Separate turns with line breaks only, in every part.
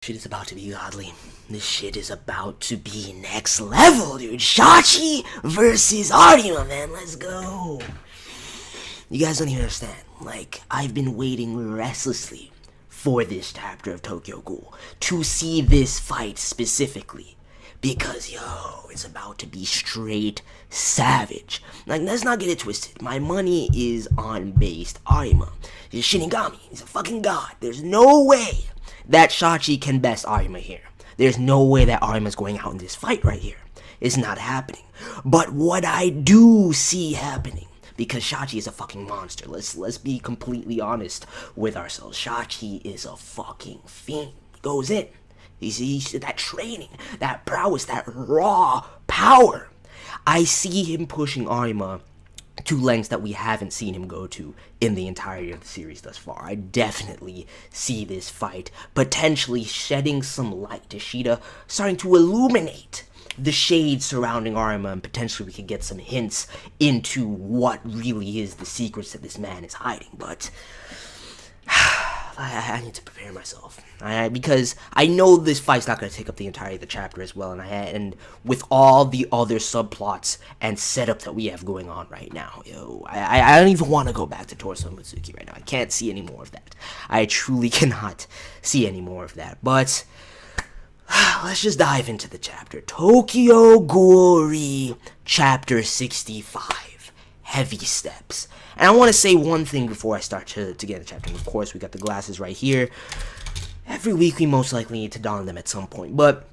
Shit is about to be godly. This shit is about to be next level, dude. Shachi versus Arima, man. Let's go. You guys don't even understand. Like, I've been waiting restlessly for this chapter of Tokyo Ghoul to see this fight specifically. Because, yo, it's about to be straight savage. Like, let's not get it twisted. My money is on based Arima. He's a Shinigami. He's a fucking god. There's no way that Shachi can best Arima here. There's no way that Arima's going out in this fight right here. It's not happening. But what I do see happening, because Shachi is a fucking monster. Let's be completely honest with ourselves. Shachi is a fucking fiend. He goes in. He's that training, that prowess, that raw power. I see him pushing Arima to lengths that we haven't seen him go to in the entirety of the series thus far. I definitely see this fight potentially shedding some light. Ishida starting to illuminate the shades surrounding Arima, and potentially we could get some hints into what really is the secrets that this man is hiding. But I need to prepare myself, because I know this fight's not going to take up the entirety of the chapter as well, and with all the other subplots and setup that we have going on right now, yo, I don't even want to go back to Torso Mitsuki right now. I can't see any more of that. I truly cannot see any more of that. But let's just dive into the chapter. Tokyo Ghoul Chapter 65. Heavy Steps. And I want to say one thing before I start to get the chapter. And of course, we got the glasses right here. Every week, we most likely need to don them at some point. But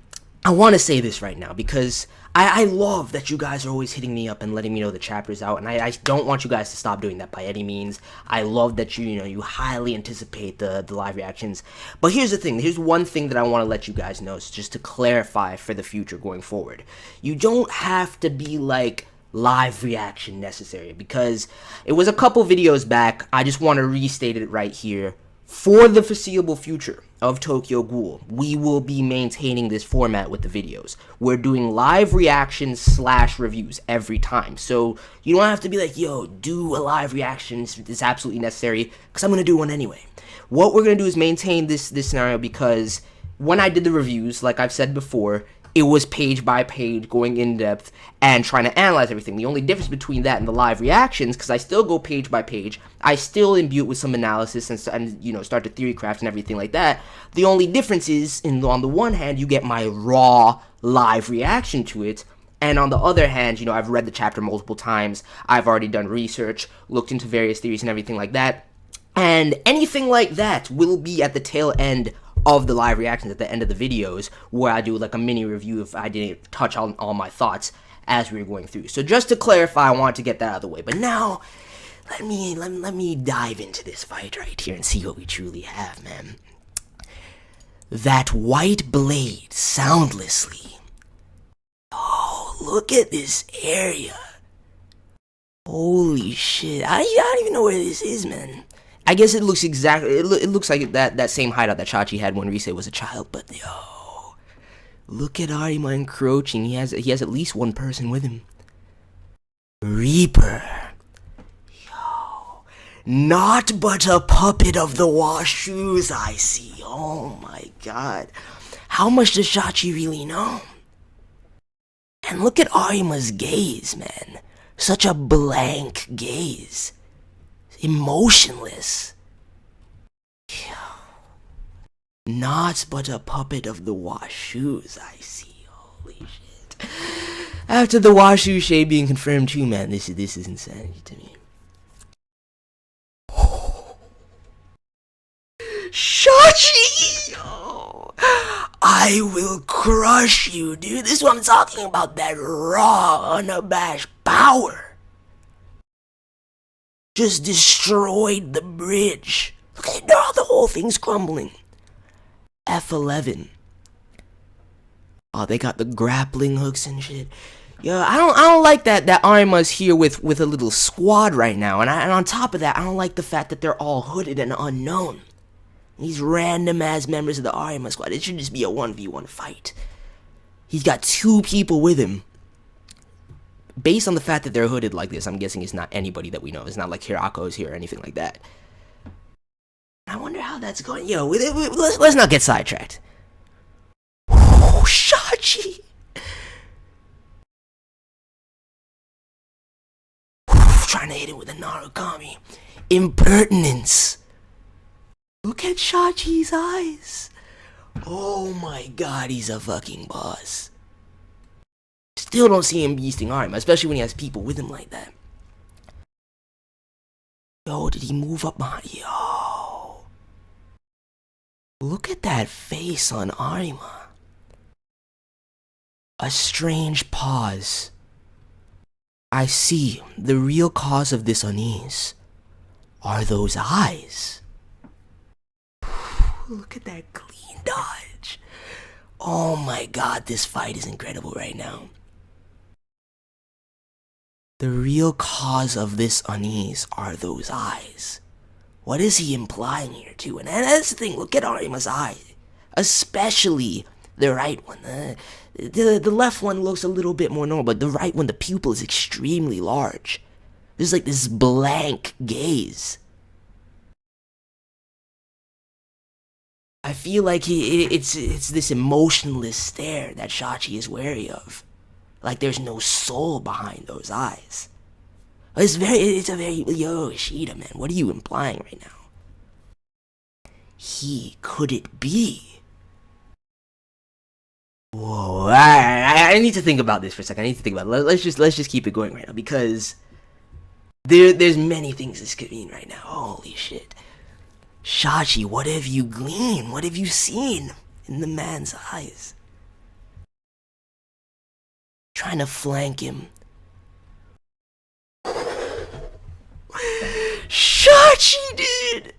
I want to say this right now, because I love that you guys are always hitting me up and letting me know the chapter's out. And I don't want you guys to stop doing that by any means. I love that you highly anticipate the live reactions. But here's the thing. Here's one thing that I want to let you guys know, so just to clarify for the future going forward. You don't have to be like live reaction necessary, because it was a couple videos back. I just want to restate it right here. For the foreseeable future of Tokyo Ghoul, we will be maintaining this format with the videos. We're doing live reactions / reviews every time, so you don't have to be like, yo, do a live reaction, it's absolutely necessary, because I'm going to do one anyway. What we're going to do is maintain this scenario, because when I did the reviews, like I've said before, it was page by page, going in depth and trying to analyze everything. The only difference between that and the live reactions, because I still go page by page, I still imbue it with some analysis and start to theory craft and everything like that. The only difference is, on the one hand, you get my raw live reaction to it, and on the other hand, I've read the chapter multiple times. I've already done research, looked into various theories and everything like that, and anything like that will be at the tail end of the live reactions at the end of the videos, where I do like a mini review if I didn't touch on all my thoughts as we were going through. So just to clarify, I want to get that out of the way. But now, let me dive into this fight right here and see what we truly have, man. That white blade soundlessly. Oh, look at this area. Holy shit. I don't even know where this is, man. I guess it looks exactly, it looks like that same hideout that Shachi had when Rise was a child, but yo, look at Arima encroaching. He has at least one person with him. Reaper. Yo, not but a puppet of the Washoes, I see. Oh my god. How much does Shachi really know? And look at Arima's gaze, man. Such a blank gaze. Emotionless. Not but a puppet of the Washoes, I see. Holy shit. After the Washoe shade being confirmed too, man, this is insanity to me. Shachi! Oh, I will crush you, dude. This is what I'm talking about. That raw, unabashed power. Just destroyed the bridge. Look at now, the whole thing's crumbling. F11. Oh, they got the grappling hooks and shit. Yo, I don't like that Arima's here with a little squad right now. And on top of that, I don't like the fact that they're all hooded and unknown. These random ass members of the Arima squad. It should just be a 1v1 fight. He's got 2 people with him. Based on the fact that they're hooded like this, I'm guessing it's not anybody that we know. It's not like Hirako's here or anything like that. I wonder how that's going. Yo, let's not get sidetracked. Shachi! Trying to hit it with a Narukami. Impertinence! Look at Shachi's eyes! Oh my god, he's a fucking boss. Still don't see him beasting Arima, especially when he has people with him like that. Yo, did he move up behind? Yo. Look at that face on Arima. A strange pause. I see. The real cause of this unease are those eyes. Look at that clean dodge. Oh my god, this fight is incredible right now. The real cause of this unease are those eyes. What is he implying here too? And that's the thing, look at Arima's eye. Especially the right one. The left one looks a little bit more normal, but the right one, the pupil is extremely large. There's like this blank gaze. I feel like it's this emotionless stare that Shachi is wary of. Like there's no soul behind those eyes. It's a very, yo, Ishida, man, what are you implying right now? Could it be? Whoa, I need to think about this for a second. I need to think about it. Let's just keep it going right now, because there's many things this could mean right now. Holy shit. Shachi, what have you gleaned? What have you seen in the man's eyes? Trying to flank him. Shachi, dude!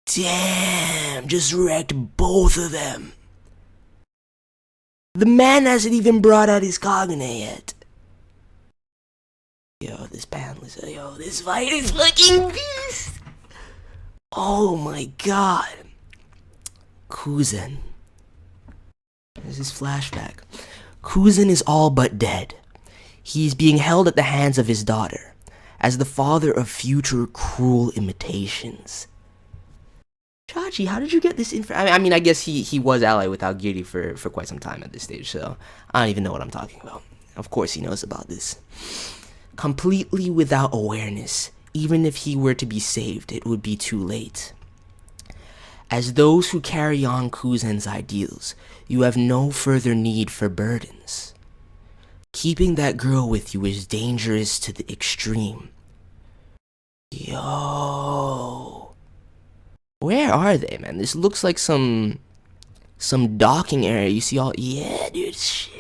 Damn, just wrecked both of them. The man hasn't even brought out his Kagane yet. Yo, this panel is, this fight is fucking beast! Oh my god. Kuzen. This is Flashback. Kuzen is all but dead. He is being held at the hands of his daughter, as the father of future cruel imitations. Shachi, how did you get this info? I mean, I guess he was allied with Aogiri for quite some time at this stage, so I don't even know what I'm talking about. Of course he knows about this. Completely without awareness, even if he were to be saved, it would be too late. As those who carry on Kuzen's ideals, you have no further need for burdens. Keeping that girl with you is dangerous to the extreme. Yo. Where are they, man? This looks like some docking area. You see all, yeah, dude, shit.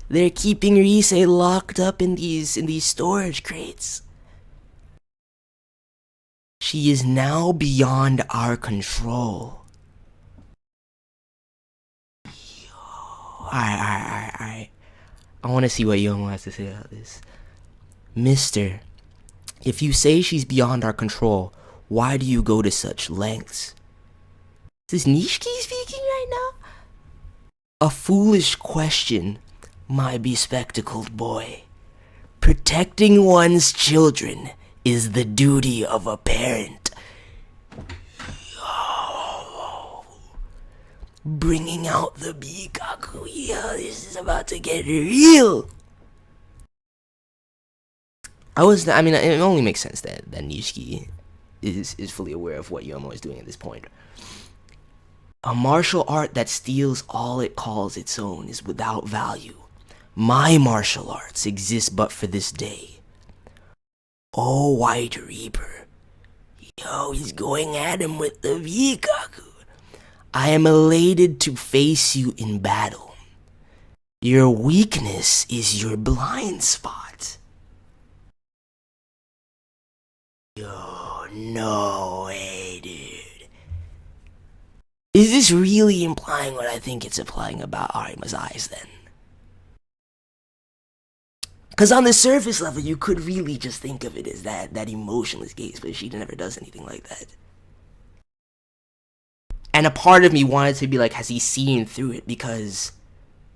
They're keeping Rise locked up in these storage crates. She is now beyond our control. Alright. I want to see what Yomo has to say about this. Mister, if you say she's beyond our control, why do you go to such lengths? Is this Nishiki speaking right now? A foolish question, my bespectacled boy. Protecting one's children is the duty of a parent. Yo. Bringing out the Bikaku. Yo, this is about to get real. I mean, it only makes sense that Nishiki is fully aware of what Yomo is doing at this point. A martial art that steals all it calls its own is without value. My martial arts exist but for this day. Oh, White Reaper. Yo, he's going at him with the Vikaku. I am elated to face you in battle. Your weakness is your blind spot. Yo, no way, dude. Is this really implying what I think it's implying about Arima's eyes, then? Because on the surface level, you could really just think of it as that emotionless gaze, but she never does anything like that. And a part of me wanted to be like, has he seen through it? Because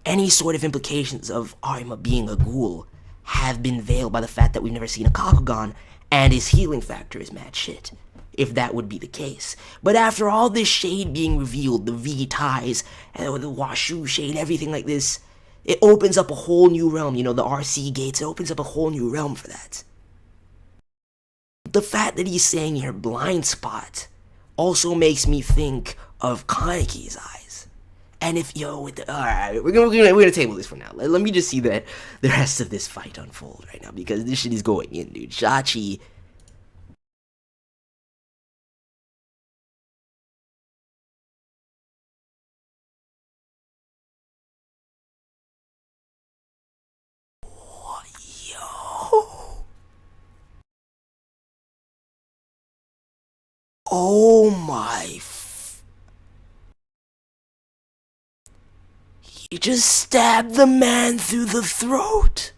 any sort of implications of Arima being a ghoul have been veiled by the fact that we've never seen a Kakugan, and his healing factor is mad shit. if that would be the case. But after all this shade being revealed, the V ties, and the Washu shade, everything like this, it opens up a whole new realm. You know, the RC gates, it opens up a whole new realm for that. The fact that he's saying here blind spot also makes me think of KANEKI'S eyes. And if, alright, we're gonna table this for now. Let me just see the rest of this fight unfold right now, because this shit is going in, dude. Shachi. Oh my. He just stabbed the man through the throat.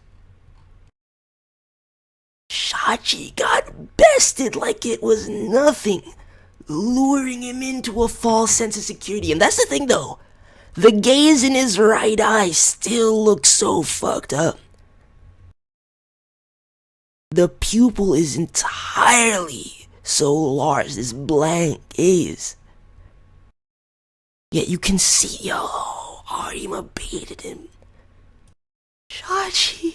Shachi got bested like it was nothing, luring him into a false sense of security. And that's the thing though, the gaze in his right eye still looks so fucked up. The pupil is entirely so large, this blank gaze. Yet you can see, Arima baited him. Shachi.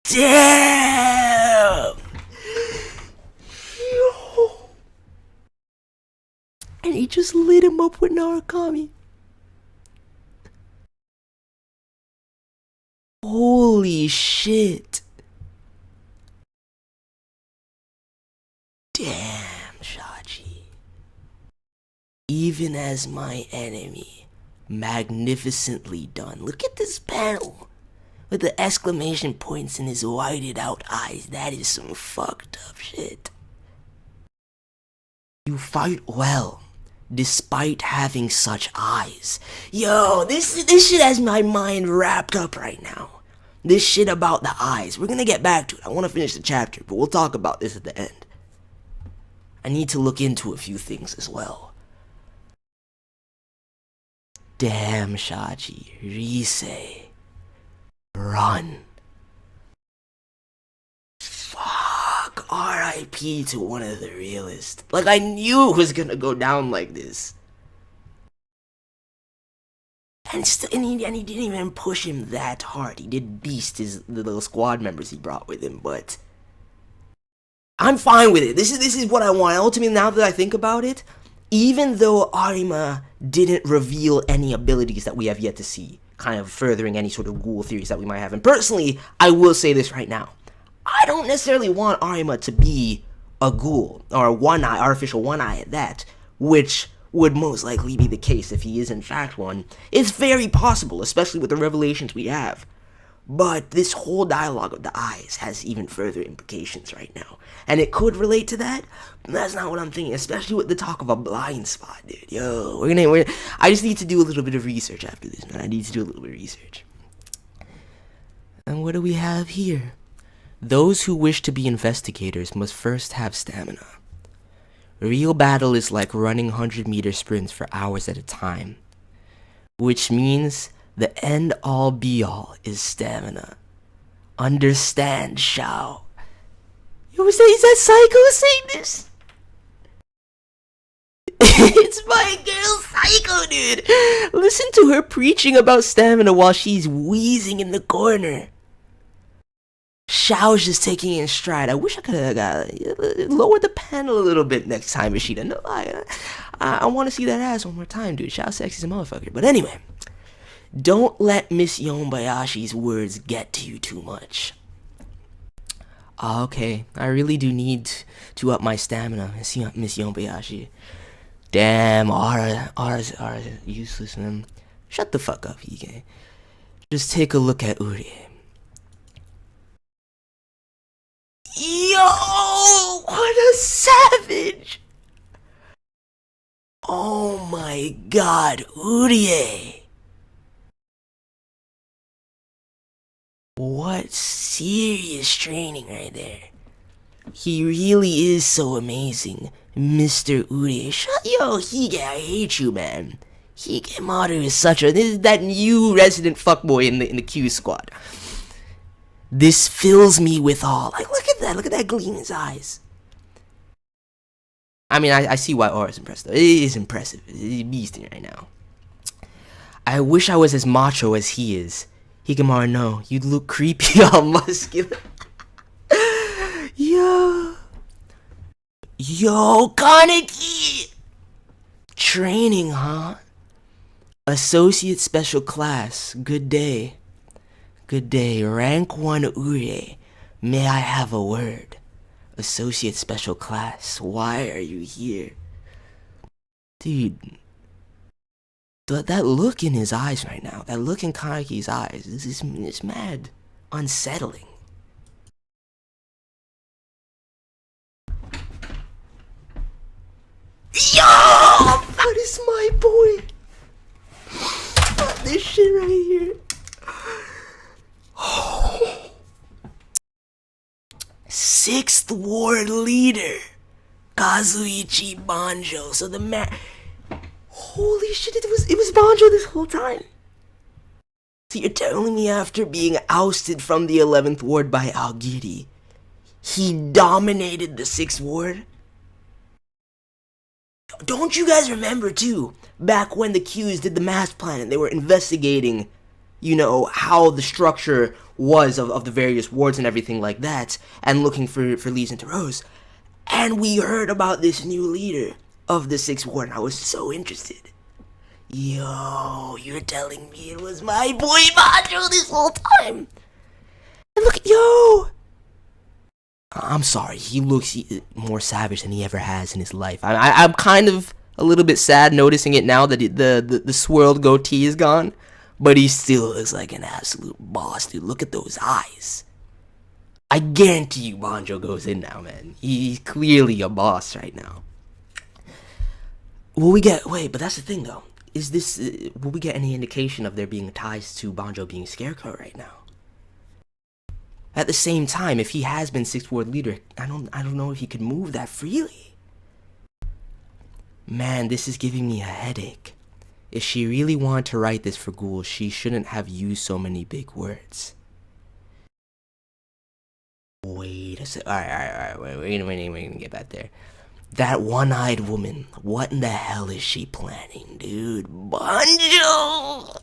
Damn! And he just lit him up with Narukami. Holy shit. Damn, Shachi. Even as my enemy, magnificently done. Look at this panel. With the exclamation points in his whited out eyes. That is some fucked up shit. You fight well, despite having such eyes. Yo, this shit has my mind wrapped up right now. This shit about the eyes. We're gonna get back to it. I wanna finish the chapter, but we'll talk about this at the end. I need to look into a few things as well. Damn, Shachi. Rise. Run. Fuck. R.I.P. to one of the realest. Like, I knew it was gonna go down like this. And he didn't even push him that hard. He did beast the little squad members he brought with him, but I'm fine with it. This is what I want. Ultimately, now that I think about it, even though Arima didn't reveal any abilities that we have yet to see, kind of furthering any sort of ghoul theories that we might have, and personally, I will say this right now, I don't necessarily want Arima to be a ghoul, or one eye, artificial one eye at that, which would most likely be the case if he is in fact one. It's very possible, especially with the revelations we have. But this whole dialogue of the eyes has even further implications right now. And it could relate to that, but that's not what I'm thinking, especially with the talk of a blind spot, dude. Yo, I just need to do a little bit of research after this, man. I need to do a little bit of research. And what do we have here? Those who wish to be investigators must first have stamina. Real battle is like running 100-meter sprints for hours at a time, which means the end-all be-all is stamina. Understand, Shao. Yo, is that Psycho saying this? It's my girl Psycho, dude. Listen to her preaching about stamina while she's wheezing in the corner. Shao's just taking it in stride. I wish I could have lowered the panel a little bit next time, Ishida. No, I want to see that ass one more time, dude. Shao sexy's a motherfucker. But anyway, don't let Miss Yonbayashi's words get to you too much. Okay, I really do need to up my stamina. Miss Yonbayashi. Damn, Ara's useless, man. Shut the fuck up, Hige. Just take a look at Uri. Yo, what a savage! Oh my god, Urie! What serious training right there. He really is so amazing, Mr. Urie. Yo, Hige, I hate you, man. Hikemaru is this is that new resident fuckboy in the Q squad. This fills me with awe. Like, look at that gleam in his eyes. I mean, I see why Aura is impressed, though. It is impressive. He's beasting right now. I wish I was as macho as he is. Hikemaru, no. You'd look creepy, all muscular. Yo, Kaneki! Training, huh? Associate Special Class. Good day. Good day. Rank 1 Ure. May I have a word? Associate Special Class. Why are you here? Dude. That look in his eyes right now. That look in Kaneki's eyes. It's mad unsettling. Yo! That is my boy. This shit right here. Oh. 6th Ward Leader Kazuichi Banjo. So the man. Holy shit! It was Banjo this whole time. So you're telling me after being ousted from the 11th Ward by Aogiri, he dominated the 6th Ward? Don't you guys remember, too, back when the Qs did the master plan and they were investigating, you know, how the structure was of the various wards and everything like that, and looking for leads into rows, and we heard about this new leader of the 6th Ward, and I was so interested. Yo, you're telling me it was my boy Banjo this whole time? And look, yo! I'm sorry, he looks more savage than he ever has in his life. I'm kind of a little bit sad noticing it now that the swirled goatee is gone. But he still looks like an absolute boss, dude. Look at those eyes. I guarantee you Banjo goes in now, man. He's clearly a boss right now. Will we get... Wait, but that's the thing, though. Is this... will we get any indication of there being ties to Banjo being Scarecrow right now? At the same time, if he has been 6th Ward Leader, I don't know if he could move that freely. Man, this is giving me a headache. If she really wanted to write this for Ghoul, she shouldn't have used so many big words. Wait a sec. Alright, wait a minute, we can get back there. That one-eyed woman, what in the hell is she planning, dude? Banjo!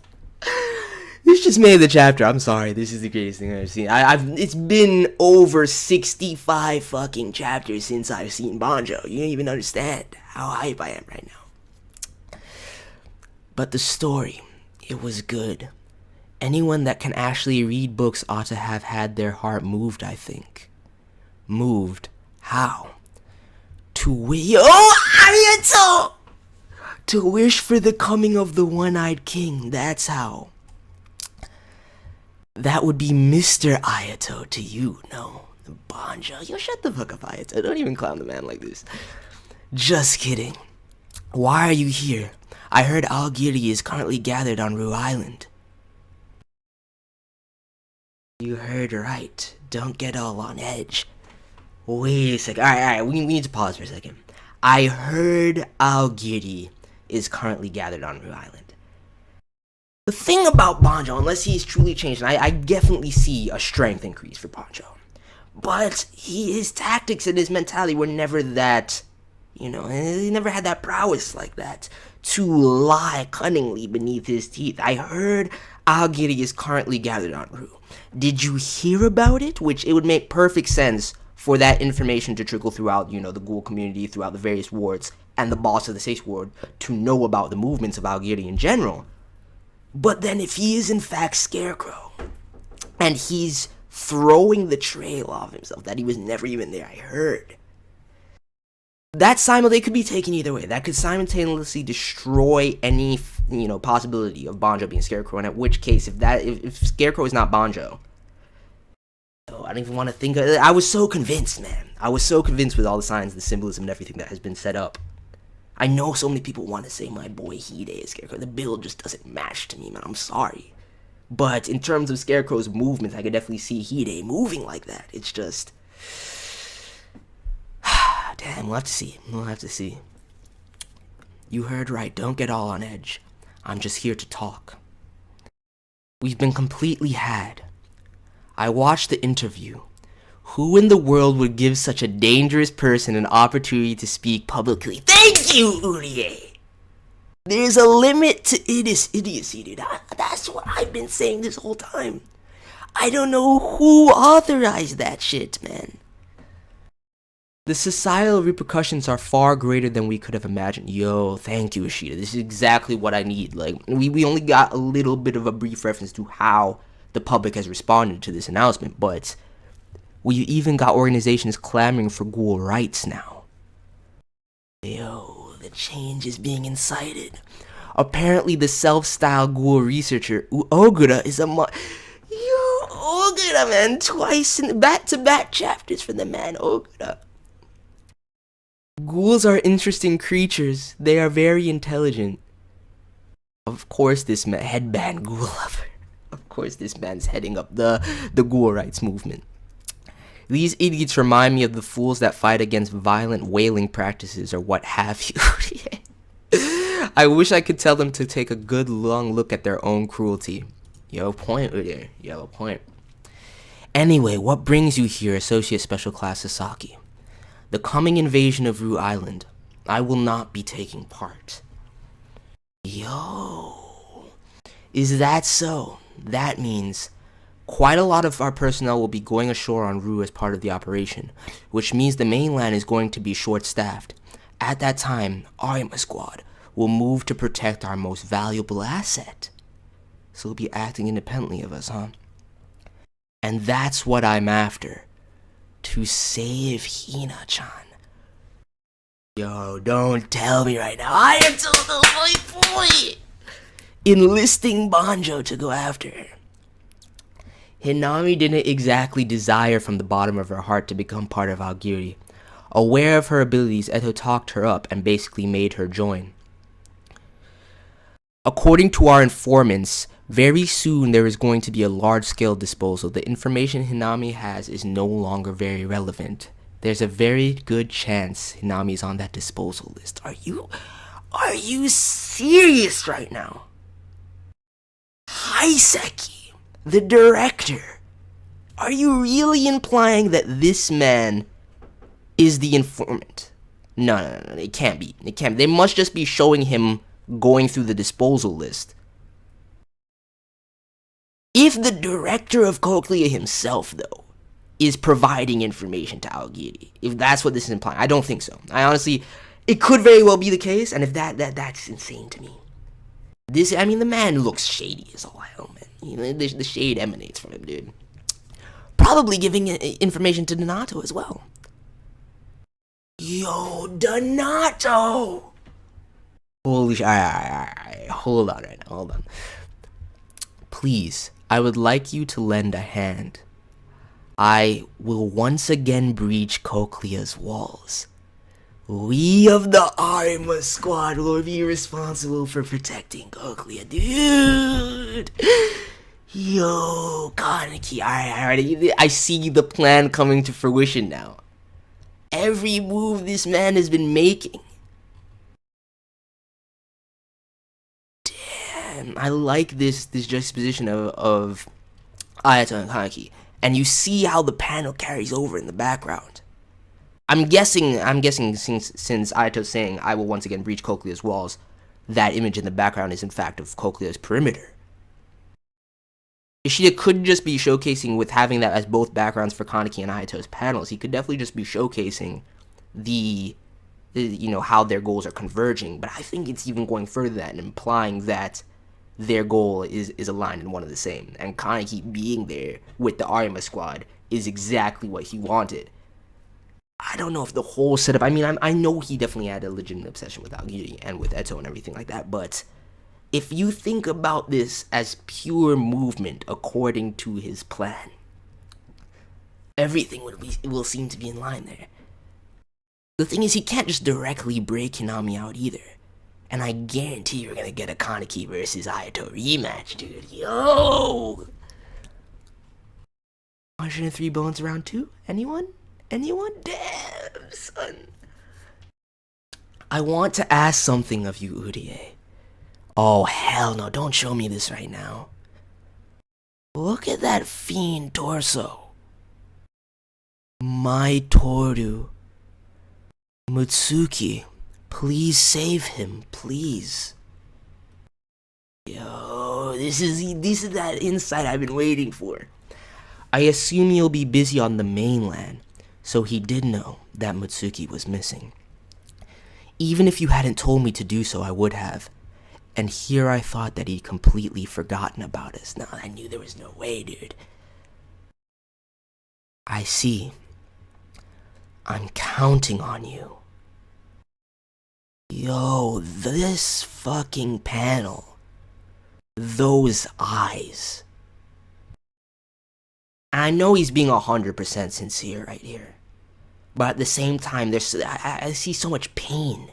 This just made the chapter. I'm sorry, this is the greatest thing I've ever seen. It's been over 65 fucking chapters since I've seen Banjo. You don't even understand how hype I am right now. But the story, it was good. Anyone that can actually read books ought to have had their heart moved, I think. Moved? How? To wish... Oh, Ayato! To wish for the coming of the one-eyed king, that's how. That would be Mr. Ayato to you, no. Banjo, yo, shut the fuck up, Ayato. Don't even clown the man like this. Just kidding. Why are you here? I heard Aogiri is currently gathered on Rue Island. You heard right. Don't get all on edge. Wait a second. Alright, we need to pause for a second. I heard Aogiri is currently gathered on Rue Island. The thing about Banjo, unless he's truly changed, and I definitely see a strength increase for Banjo. But his tactics and his mentality were never that, you know, he never had that prowess like that to lie cunningly beneath his teeth. I heard Aogiri is currently gathered on Rue. Did you hear about it? Which it would make perfect sense for that information to trickle throughout, you know, the Ghoul community, throughout the various wards, and the boss of the 6th Ward to know about the movements of Aogiri in general. But then if he is in fact Scarecrow, and he's throwing the trail off himself, that he was never even there, I heard. That simultaneously could be taken either way. That could simultaneously destroy any, you know, possibility of Banjo being Scarecrow, and at which case, if Scarecrow is not Banjo, oh, I don't even want to think of it. I was so convinced, man. I was so convinced with all the signs, the symbolism, and everything that has been set up. I know so many people want to say my boy Hide is Scarecrow. The build just doesn't match to me, man. I'm sorry. But in terms of Scarecrow's movements, I could definitely see Hide moving like that. It's just... Damn, we'll have to see. We'll have to see. You heard right. Don't get all on edge. I'm just here to talk. We've been completely had. I watched the interview. Who in the world would give such a dangerous person an opportunity to speak publicly? Thank you, Urie! There's a limit to idiocy, dude. That's what I've been saying this whole time. I don't know who authorized that shit, man. The societal repercussions are far greater than we could have imagined. Yo, thank you, Ishida. This is exactly what I need. Like, we only got a little bit of a brief reference to how the public has responded to this announcement, but we even got organizations clamoring for Ghoul rights now. Yo, the change is being incited. Apparently, the self-styled Ghoul researcher Ogura is a Yo, Ogura, man, twice in back-to-back chapters for the man Ogura. Ghouls are interesting creatures. They are very intelligent. Of course, this man, headband ghoul lover. Of course, this man's heading up the ghoul rights movement. These idiots remind me of the fools that fight against violent whaling practices or what have you. I wish I could tell them to take a good long look at their own cruelty. You have a point, Udir. You have a point. Anyway, what brings you here, Associate Special Class Sasaki? The coming invasion of Rue Island. I will not be taking part. Yo. Is that so? That means quite a lot of our personnel will be going ashore on Rue as part of the operation, which means the mainland is going to be short-staffed. At that time, ARIMA'S squad will move to protect our most valuable asset. So we'll be acting independently of us, huh? And that's what I'm after. To save Hina-chan. Yo, don't tell me right now. I am told my boy! Enlisting Banjo to go after her. Hinami didn't exactly desire from the bottom of her heart to become part of Aogiri. Aware of her abilities, Eto talked her up and basically made her join. According to our informants, very soon there is going to be a large-scale disposal. The information Hinami has is no longer very relevant. There's a very good chance Hinami's on that disposal list. Are you serious right now? Haiseki, the director. Are you really implying that this man is the informant? No, it can't be. It can't. They must just be showing him going through the disposal list. If the director of Cochlea himself, though, is providing information to Aogiri, if that's what this is implying, I don't think so. I honestly, it could very well be the case, and if that's insane to me. The man looks shady as all hell, man. You know, the shade emanates from him, dude. Probably giving information to Donato as well. Yo, Donato! Holy sh! Alright. Hold on right now. Hold on. Please, I would like you to lend a hand. I will once again breach Cochlea's walls. We of the ARIMA'S squad will be responsible for protecting Cochlea, dude. Yo, Kaneki, alright, I see the plan coming to fruition now. Every move this man has been making. Damn, I like this juxtaposition of Ayato and Kaneki. And you see how the panel carries over in the background. I'm guessing since Ayato's saying, I will once again breach Cochlea's walls, that image in the background is in fact of Cochlea's perimeter. Ishida could just be showcasing, with having that as both backgrounds for Kaneki and Ayato's panels, he could definitely just be showcasing the how their goals are converging, but I think it's even going further than that and implying that their goal is aligned and one and the same. And Kaneki being there with the ARIMA'S squad is exactly what he wanted. I don't know if the whole setup, I know he definitely had a legitimate obsession with Aogiri and with Eto and everything like that, but if you think about this as pure movement according to his plan, everything will seem to be in line there. The thing is, he can't just directly break Hinami out either. And I guarantee you're gonna get a Kaneki versus Ayato rematch, dude. Yo! 103 bones round 2? Anyone? Damn, son. I want to ask something of you, Urie. Oh, hell no, don't show me this right now. Look at that fiend torso. My Toru. Mutsuki, please save him, please. Yo, this is that insight I've been waiting for. I assume you'll be busy on the mainland, so he did know that Mutsuki was missing. Even if you hadn't told me to do so, I would have. And here I thought that he'd completely forgotten about us. No, I knew there was no way, dude. I see. I'm counting on you. Yo, this fucking panel. Those eyes. I know he's being 100% sincere right here. But at the same time, I see so much pain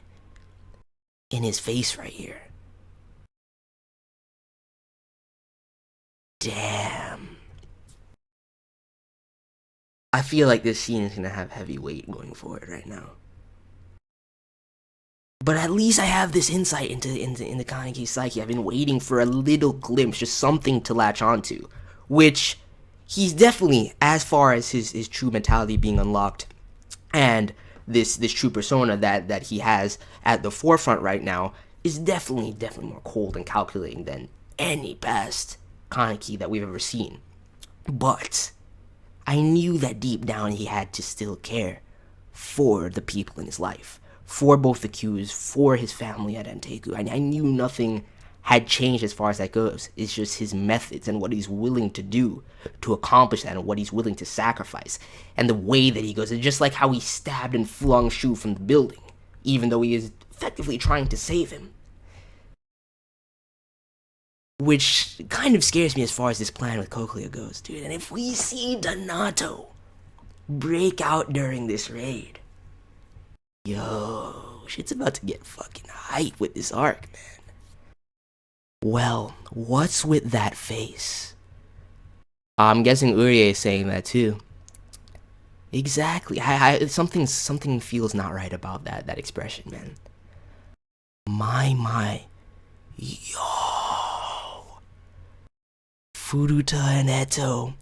in his face right here. Damn. I feel like this scene is gonna have heavy weight going forward right now. But at least I have this insight into Kaneki's psyche. I've been waiting for a little glimpse, just something to latch onto. Which, he's definitely, as far as his true mentality being unlocked, and this true persona that he has at the forefront right now, is definitely more cold and calculating than any past Kaneki that we've ever seen. But I knew that deep down he had to still care for the people in his life, for both the Qs, for his family at Enteku. I knew nothing had changed as far as that goes. It's just his methods and what he's willing to do to accomplish that, and what he's willing to sacrifice, and the way that he goes. It's just like how he stabbed and flung Shu from the building, even though he is effectively trying to save him. Which kind of scares me as far as this plan with Cochlea goes, dude. And if we see Donato break out during this raid, yo, shit's about to get fucking hype with this arc, man. Well, what's with that face? I'm guessing Urie is saying that too. Exactly. Something feels not right about that expression, man. My. Yo. Furuta and Eto.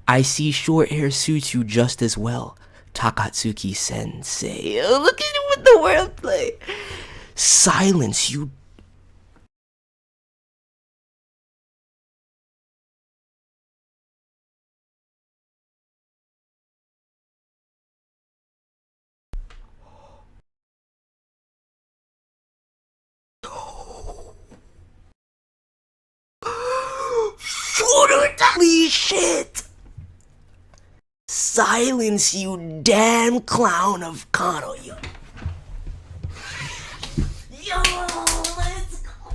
I see short hair suits you just as well. Takatsuki sensei. Oh, look at it with the wordplay. Silence, you. Holy shit! Silence, you damn clown of Kano, yo. Yo, let's go.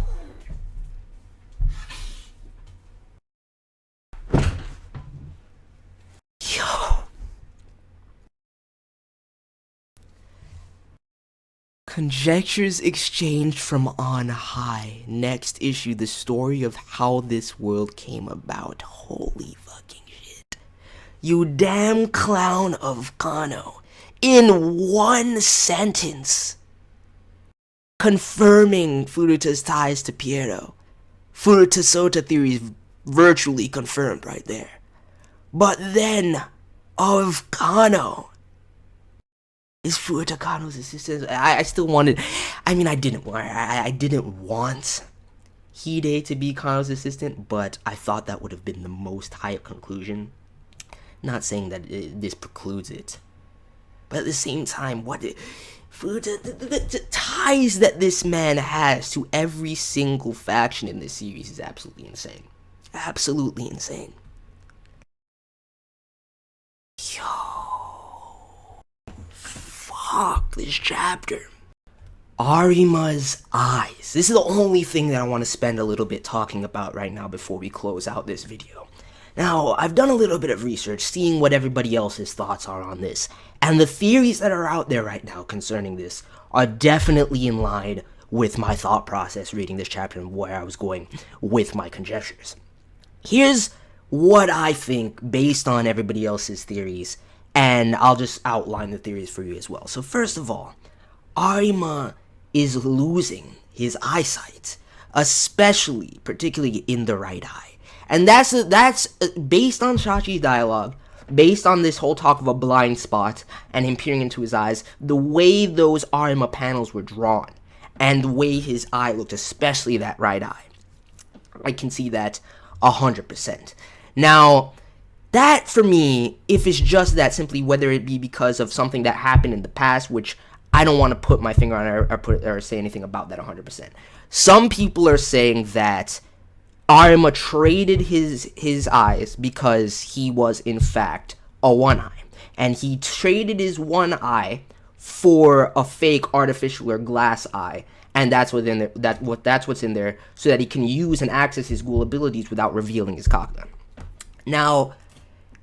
Yo. Conjectures exchanged from on high. Next issue, the story of how this world came about. Holy fucking shit. You damn clown of Kano. In one sentence. Confirming Furuta's ties to Piero. Furuta Sota theory is virtually confirmed right there. But then, of Kano. Is Furuta Kano's assistant? I still wanted. I mean, I didn't want Hide to be Kano's assistant, but I thought that would have been the most hype conclusion. Not saying that this precludes it, but at the same time, Furuta, the ties that this man has to every single faction in this series is absolutely insane. Absolutely insane. Yo. Fuck this chapter. ARIMA'S eyes. This is the only thing that I want to spend a little bit talking about right now before we close out this video. Now, I've done a little bit of research, seeing what everybody else's thoughts are on this, and the theories that are out there right now concerning this are definitely in line with my thought process reading this chapter and where I was going with my conjectures. Here's what I think based on everybody else's theories, and I'll just outline the theories for you as well. So first of all, Arima is losing his eyesight particularly in the right eye. And that's based on Shachi's dialogue, based on this whole talk of a blind spot and him peering into his eyes, the way those ARIMA panels were drawn, and the way his eye looked, especially that right eye. I can see that 100%. Now, that for me, if it's just that simply, whether it be because of something that happened in the past, which I don't want to put my finger on or say anything about that 100%. Some people are saying that ARIMA traded his eyes because he was in fact a one eye, and he traded his one eye for a fake artificial or glass eye, and that's what's in there. That's what's in there, so that he can use and access his ghoul abilities without revealing his Cochlea. Now,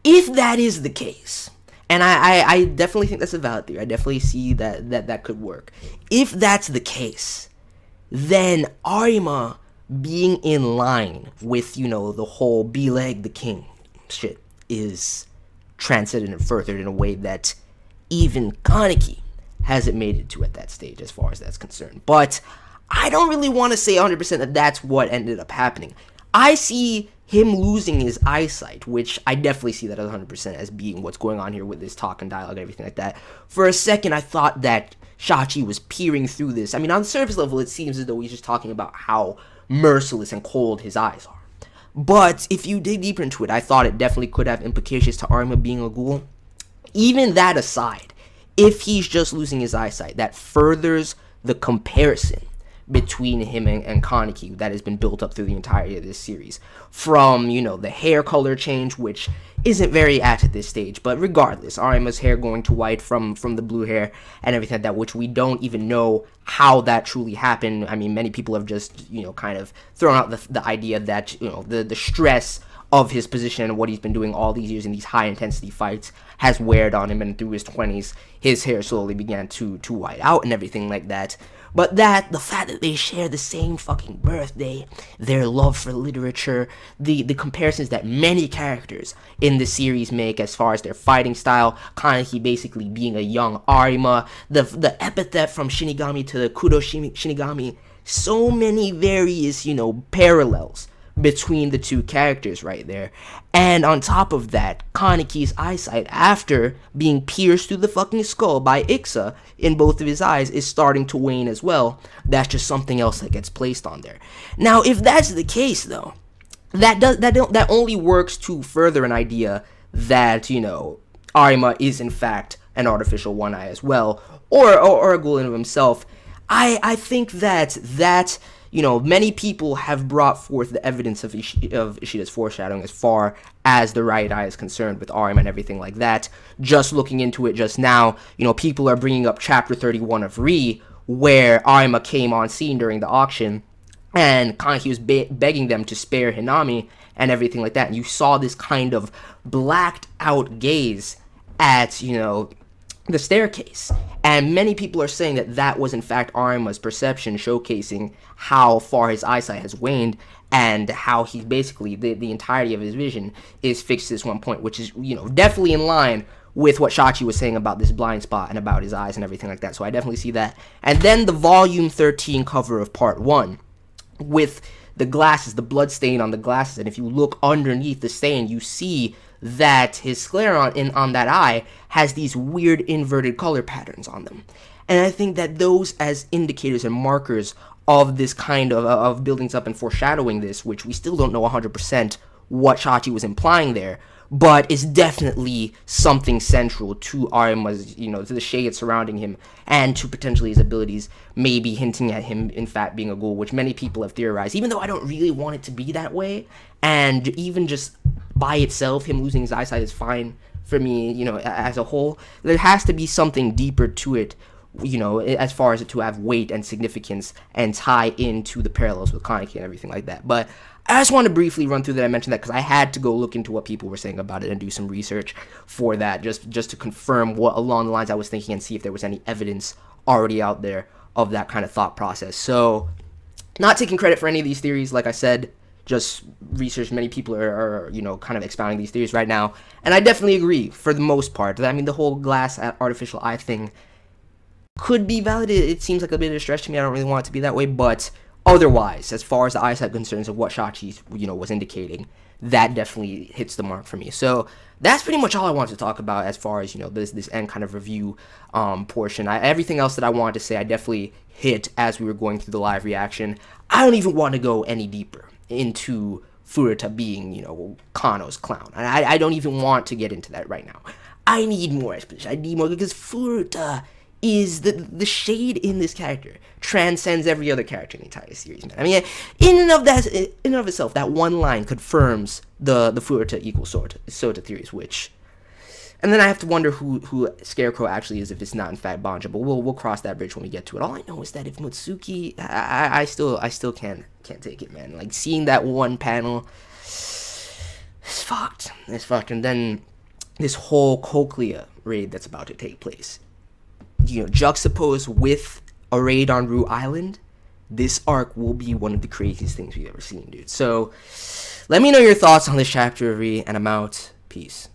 if that is the case, and I definitely think that's a valid theory, I definitely see that could work. If that's the case, then ARIMA being in line with, the whole Beleg the King shit is transcended and furthered in a way that even Kaneki hasn't made it to at that stage as far as that's concerned. But I don't really want to say 100% that that's what ended up happening. I see him losing his eyesight, which I definitely see that 100% as being what's going on here with this talk and dialogue and everything like that. For a second, I thought that Shachi was peering through this. I mean, on the surface level, it seems as though he's just talking about how merciless and cold his eyes are. But if you dig deeper into it, I thought it definitely could have implications to ARIMA being a ghoul. Even that aside, if he's just losing his eyesight, that furthers the comparison between him and Kaneki that has been built up through the entirety of this series. From, the hair color change, which isn't very apt at this stage, but regardless, ARIMA's hair going to white from the blue hair and everything like that, which we don't even know how that truly happened. I mean, many people have just, kind of thrown out the idea that, the stress of his position and what he's been doing all these years in these high-intensity fights has weared on him, and through his 20s, his hair slowly began to white out and everything like that. But the fact that they share the same fucking birthday, their love for literature, the comparisons that many characters in the series make as far as their fighting style, Kaneki basically being a young ARIMA, the epithet from Shinigami to the Kudo Shinigami, so many various, parallels between the two characters right there. And on top of that, Kaneki's eyesight, after being pierced through the fucking skull by Ixa in both of his eyes, is starting to wane as well. That's just something else that gets placed on there. Now, if that's the case, though, that only works to further an idea that, ARIMA is in fact an artificial one eye as well, or a ghoul in of himself. I think that many people have brought forth the evidence of Ishida's foreshadowing as far as the right eye is concerned with ARIMA and everything like that. Just looking into it just now, people are bringing up chapter 31 of Rue, where ARIMA came on scene during the auction, and Kaneki was begging them to spare Hinami and everything like that. And you saw this kind of blacked out gaze at, the staircase. And many people are saying that was in fact ARIMA's perception, showcasing how far his eyesight has waned and how he basically, the entirety of his vision is fixed to this one point, which is, definitely in line with what Shachi was saying about this blind spot and about his eyes and everything like that. So I definitely see that. And then the volume 13 cover of part 1 with the glasses, the blood stain on the glasses, and if you look underneath the stain, you see that his scleron on that eye has these weird inverted color patterns on them. And I think that those as indicators and markers of this kind of buildings up and foreshadowing this, which we still don't know 100% what Shachi was implying there, but is definitely something central to ARIMA's, to the shade surrounding him, and to potentially his abilities, maybe hinting at him, in fact, being a ghoul, which many people have theorized, even though I don't really want it to be that way. And even just by itself, him losing his eyesight is fine for me, as a whole. There has to be something deeper to it, as far as it to have weight and significance and tie into the parallels with Kaneki and everything like that. But I just want to briefly run through that. I mentioned that because I had to go look into what people were saying about it and do some research for that, just to confirm what along the lines I was thinking and see if there was any evidence already out there of that kind of thought process. So, not taking credit for any of these theories, like I said, just research. Many people are kind of expounding these theories right now, and I definitely agree for the most part. I mean, the whole glass artificial eye thing could be valid. It seems like a bit of a stretch to me. I don't really want it to be that way, but otherwise, as far as the eyesight concerns of what Shachi, was indicating, that definitely hits the mark for me. So that's pretty much all I wanted to talk about as far as, this end kind of review portion. Everything else that I wanted to say, I definitely hit as we were going through the live reaction. I don't even want to go any deeper into Furuta being, Kano's clown. I don't even want to get into that right now. I need more exposition. I need more, because Furuta is the shade in this character transcends every other character in the entire series, man. I mean, in and of itself, that one line confirms the Furuta equals Sota theories, which, and then I have to wonder who Scarecrow actually is if it's not in fact Banjo, but we'll cross that bridge when we get to it. All I know is that if Mutsuki, I still can't take it, man. Like, seeing that one panel, it's fucked. And then this whole Cochlea raid that's about to take place, juxtaposed with a raid on Rue Island, this arc will be one of the craziest things we've ever seen, dude. So let me know your thoughts on this chapter, Ree, and I'm out. Peace.